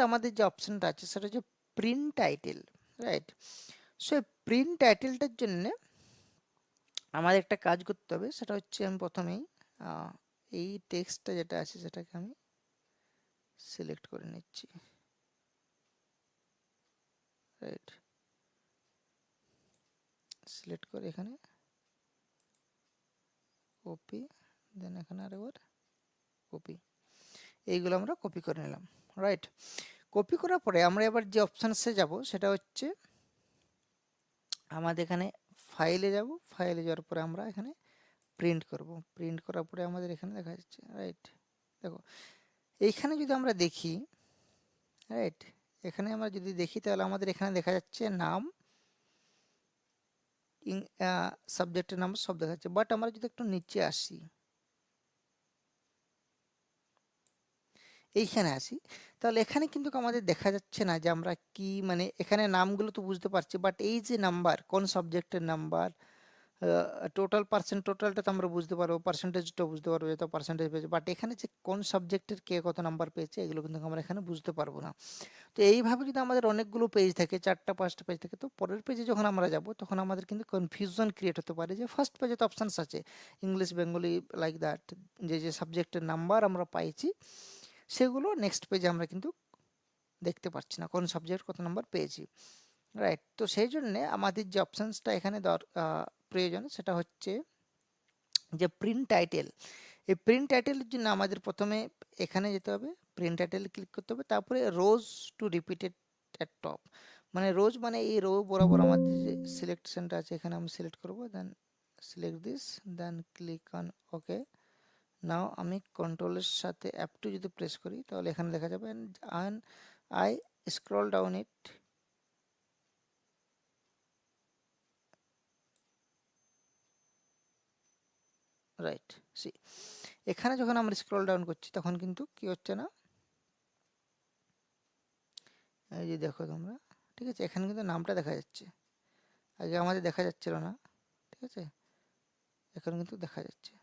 আমাদের যে অপশনটা আছে সেটা হচ্ছে print title, right? So print টাইটেলটার জন্য আমাদের একটা কাজ করতে হবে, সেটা হচ্ছে আমি প্রথমেই এই টেক্সটটা যেটা আছে সেটাকে আমি সিলেক্ট করে নিচ্ছি, রাইট? সিলেক্ট করে এখানে কপি, দেন এখানে আরেকবার কপি, এইগুলো আমরা কপি করে নিলাম, রাইট? কপি করার পরে আমরা এবার যে অপশানসে যাব সেটা হচ্ছে আমাদের এখানে ফাইলে যাব, ফাইলে যাওয়ার পরে আমরা এখানে প্রিন্ট করব। প্রিন্ট করার পরে আমাদের এখানে দেখা যাচ্ছে, রাইট? দেখো এইখানে যদি আমরা দেখি, রাইট, এখানে আমরা যদি দেখি তাহলে আমাদের এখানে দেখা যাচ্ছে নাম, সাবজেক্টের নাম সব দেখা যাচ্ছে। বাট আমরা যদি একটু নিচে আসি, এইখানে আসি, তাহলে এখানে কিন্তু আমাদের দেখা যাচ্ছে না যে আমরা কি, মানে এখানে নামগুলো তো বুঝতে পারছি, বাট এই যে নাম্বার, কোন সাবজেক্টের নাম্বার, টোটাল পার্সেন্ট, টোটালটা তো আমরা বুঝতে পারবো, পার্সেন্টেজটা বুঝতে পারবো, যত পার্সেন্টেজ পেয়েছে, বাট এখানে যে কোন সাবজেক্টের কে কত নাম্বার পেয়েছে এগুলো কিন্তু আমরা এখানে বুঝতে পারবো না। তো এইভাবে যদি আমাদের অনেকগুলো পেজ থাকে, 4টা 5টা পেজ থাকে, তো পরের পেজে যখন আমরা যাব তখন আমাদের কিন্তু কনফিউশন ক্রিয়েট হতে পারে যে ফার্স্ট পেজে তো অপশানস আছে ইংলিশ, বেঙ্গলি, লাইক দ্যাট, যে যে সাবজেক্টের নাম্বার আমরা পাইছি সেগুলো নেক্সট পেজে আমরা কিন্তু দেখতে পাচ্ছি না কোন সাবজেক্ট কত নাম্বার পেয়েছি, রাইট? তো সেই জন্যে আমাদের যে অপশানসটা এখানে প্রয়োজন সেটা হচ্ছে যে প্রিন্ট টাইটেল। এই প্রিন্ট টাইটেলের জন্য আমাদের প্রথমে এখানে যেতে হবে, প্রিন্ট টাইটেল ক্লিক করতে হবে, তারপরে রোজ টু রিপিটেড অ্যাট টপ, মানে রোজ মানে এই রো বরাবর আমাদের যে সিলেকশনটা আছে এখানে আমি সিলেক্ট করব, then select this, then click on okay. Now আমি কন্ট্রোলের সাথে F2 যদি প্রেস করি তাহলে এখানে দেখা যাবে, and I scroll down it, right? See, এখানে যখন আমরা স্ক্রল ডাউন করছি তখন কিন্তু কি হচ্ছে না, এই যে দেখো তোমরা, ঠিক আছে, এখানে কিন্তু নামটা দেখা যাচ্ছে, আগে আমাদের দেখা যাচ্ছিল না, ঠিক আছে, এখন কিন্তু দেখা যাচ্ছে।